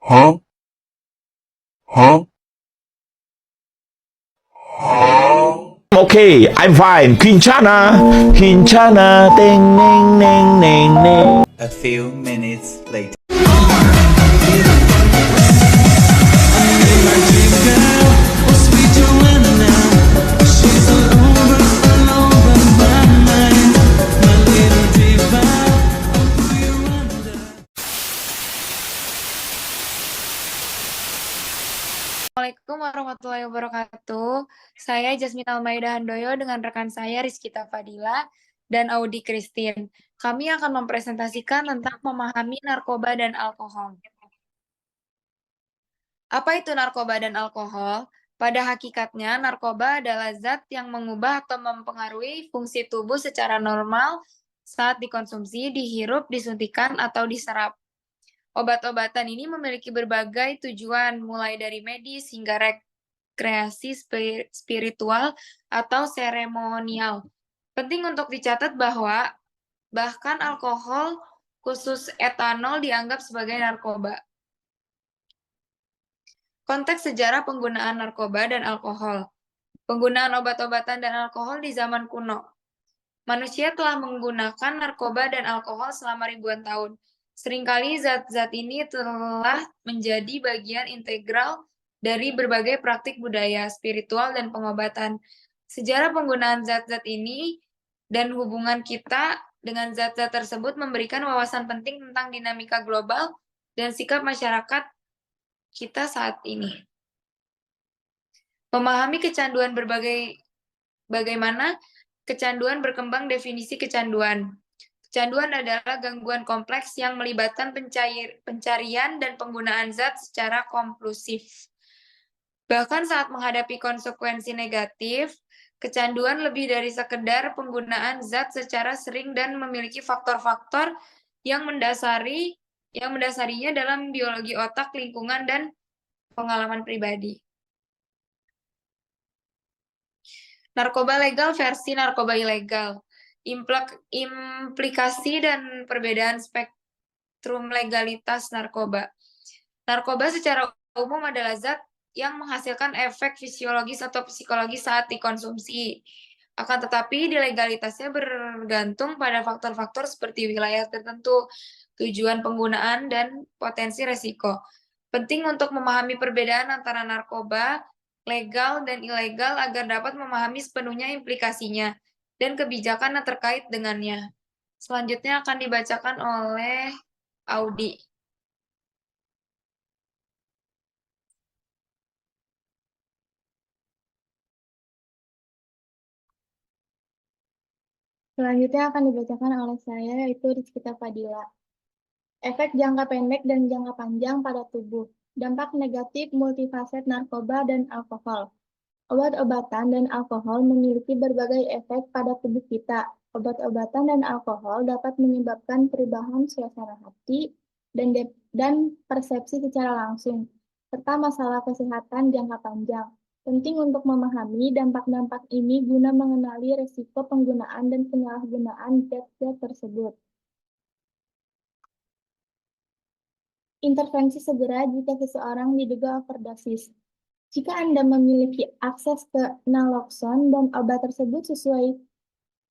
Huh? Huh? Huh? Okay, I'm fine. Quinchana, ding, ding, ding, ding, ding. A few minutes later. Assalamualaikum warahmatullahi wabarakatuh. Saya Jasmine Almaida Handoyo dengan rekan saya Rizkita Fadila dan Audi Christine. Kami akan mempresentasikan tentang memahami narkoba dan alkohol. Apa itu narkoba dan alkohol? Pada hakikatnya, narkoba adalah zat yang mengubah atau mempengaruhi fungsi tubuh secara normal saat dikonsumsi, dihirup, disuntikan, atau diserap. Obat-obatan ini memiliki berbagai tujuan, mulai dari medis hingga rekreasi spiritual atau seremonial. Penting untuk dicatat bahwa bahkan alkohol, khusus etanol, dianggap sebagai narkoba. Konteks sejarah penggunaan narkoba dan alkohol. Penggunaan obat-obatan dan alkohol di zaman kuno. Manusia telah menggunakan narkoba dan alkohol selama ribuan tahun. Seringkali zat-zat ini telah menjadi bagian integral dari berbagai praktik budaya, spiritual, dan pengobatan. Sejarah penggunaan zat-zat ini dan hubungan kita dengan zat-zat tersebut memberikan wawasan penting tentang dinamika global dan sikap masyarakat kita saat ini. Memahami kecanduan bagaimana kecanduan berkembang. Definisi kecanduan. Kecanduan adalah gangguan kompleks yang melibatkan pencarian dan penggunaan zat secara kompulsif. Bahkan saat menghadapi konsekuensi negatif, kecanduan lebih dari sekedar penggunaan zat secara sering dan memiliki faktor-faktor yang mendasarinya dalam biologi otak, lingkungan, dan pengalaman pribadi. Narkoba legal versi narkoba ilegal. Implikasi dan perbedaan spektrum legalitas narkoba. Narkoba secara umum adalah zat yang menghasilkan efek fisiologis atau psikologis saat dikonsumsi. Akan tetapi, legalitasnya bergantung pada faktor-faktor seperti wilayah tertentu, tujuan penggunaan, dan potensi resiko. Penting untuk memahami perbedaan antara narkoba legal dan ilegal agar dapat memahami sepenuhnya implikasinya dan kebijakan yang terkait dengannya. Selanjutnya akan dibacakan oleh Audi. Selanjutnya akan dibacakan oleh saya, yaitu Rizkita Fadila. Efek jangka pendek dan jangka panjang pada tubuh. Dampak negatif multifaset narkoba dan alkohol. Obat-obatan dan alkohol memiliki berbagai efek pada tubuh kita. Obat-obatan dan alkohol dapat menyebabkan perubahan suasana hati dan persepsi secara langsung, serta masalah kesehatan jangka panjang. Penting untuk memahami dampak-dampak ini guna mengenali risiko penggunaan dan penyalahgunaan zat-zat tersebut. Intervensi segera jika seseorang diduga overdosis. Jika Anda memiliki akses ke naloxone dan obat tersebut sesuai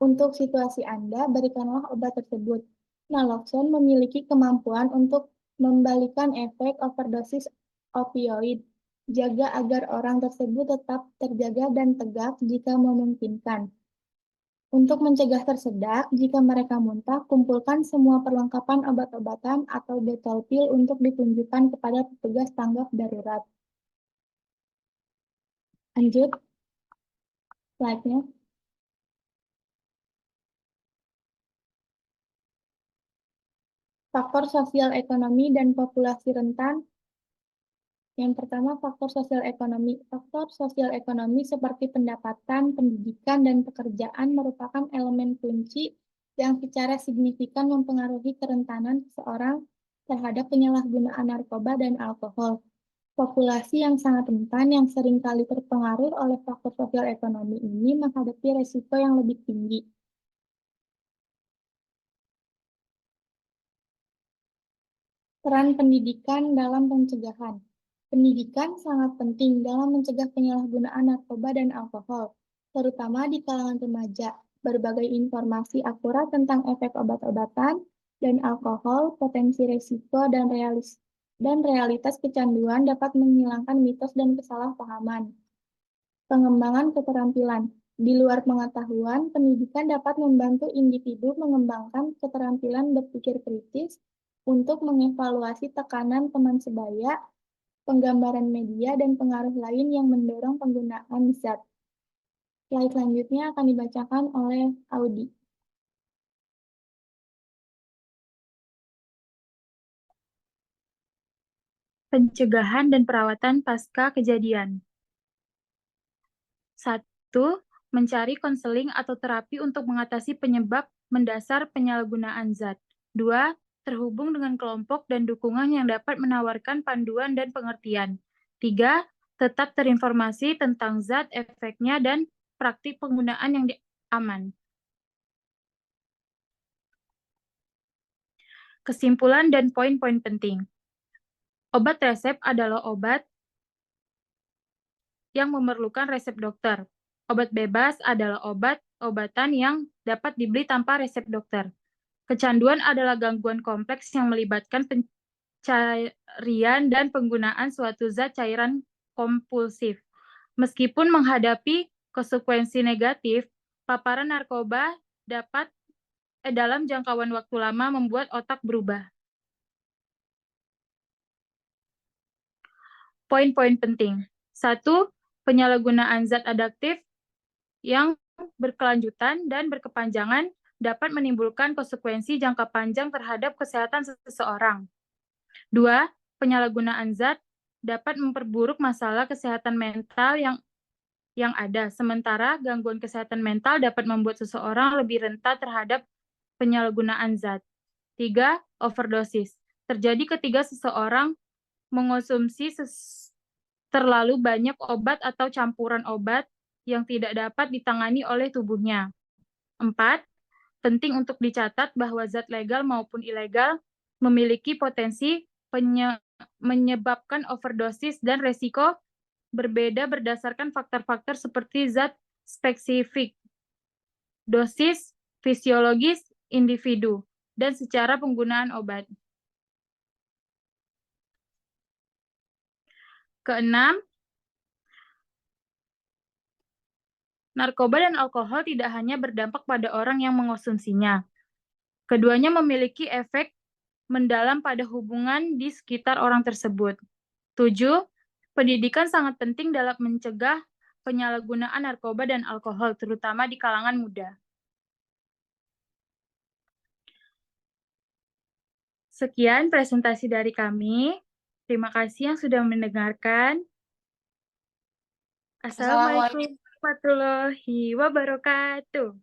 untuk situasi Anda, berikanlah obat tersebut. Naloxone memiliki kemampuan untuk membalikan efek overdosis opioid. Jaga agar orang tersebut tetap terjaga dan tegak jika memungkinkan. Untuk mencegah tersedak, jika mereka muntah, kumpulkan semua perlengkapan obat-obatan atau botol pil untuk ditunjukkan kepada petugas tanggap darurat. Lanjut, slide-nya. Faktor sosial ekonomi dan populasi rentan. Yang pertama, faktor sosial ekonomi. Faktor sosial ekonomi seperti pendapatan, pendidikan, dan pekerjaan merupakan elemen kunci yang secara signifikan mempengaruhi kerentanan seseorang terhadap penyalahgunaan narkoba dan alkohol. Populasi yang sangat rentan yang seringkali terpengaruh oleh faktor sosial ekonomi ini menghadapi resiko yang lebih tinggi. Peran pendidikan dalam pencegahan. Pendidikan sangat penting dalam mencegah penyalahgunaan narkoba dan alkohol, terutama di kalangan remaja. Berbagai informasi akurat tentang efek obat-obatan dan alkohol, potensi risiko, dan realitas kecanduan dapat menghilangkan mitos dan kesalahpahaman. Pengembangan keterampilan. Di luar pengetahuan, pendidikan dapat membantu individu mengembangkan keterampilan berpikir kritis untuk mengevaluasi tekanan teman sebaya, penggambaran media, dan pengaruh lain yang mendorong penggunaan zat. Slide selanjutnya akan dibacakan oleh Audi. Pencegahan dan perawatan pasca kejadian. 1. Mencari konseling atau terapi untuk mengatasi penyebab mendasar penyalahgunaan zat. 2. Terhubung dengan kelompok dan dukungan yang dapat menawarkan panduan dan pengertian. 3. Tetap terinformasi tentang zat, efeknya, dan praktik penggunaan yang aman. Kesimpulan dan poin-poin penting. Obat resep adalah obat yang memerlukan resep dokter. Obat bebas adalah obat-obatan yang dapat dibeli tanpa resep dokter. Kecanduan adalah gangguan kompleks yang melibatkan pencarian dan penggunaan suatu zat cairan kompulsif. Meskipun menghadapi konsekuensi negatif, paparan narkoba dapat dalam jangkauan waktu lama membuat otak berubah. Poin-poin penting. 1. Penyalahgunaan zat adiktif yang berkelanjutan dan berkepanjangan dapat menimbulkan konsekuensi jangka panjang terhadap kesehatan seseorang. 2. Penyalahgunaan zat dapat memperburuk masalah kesehatan mental yang ada, sementara gangguan kesehatan mental dapat membuat seseorang lebih rentan terhadap penyalahgunaan zat. 3. Overdosis. Terjadi ketika seseorang mengonsumsi terlalu banyak obat atau campuran obat yang tidak dapat ditangani oleh tubuhnya. 4. Penting untuk dicatat bahwa zat legal maupun ilegal memiliki potensi menyebabkan overdosis dan resiko berbeda berdasarkan faktor-faktor seperti zat spesifik, dosis, fisiologis, individu, dan secara penggunaan obat. Keenam, narkoba dan alkohol tidak hanya berdampak pada orang yang mengonsumsinya. Keduanya memiliki efek mendalam pada hubungan di sekitar orang tersebut. 7. Pendidikan sangat penting dalam mencegah penyalahgunaan narkoba dan alkohol, terutama di kalangan muda. Sekian presentasi dari kami. Terima kasih yang sudah mendengarkan. Assalamualaikum warahmatullahi wabarakatuh.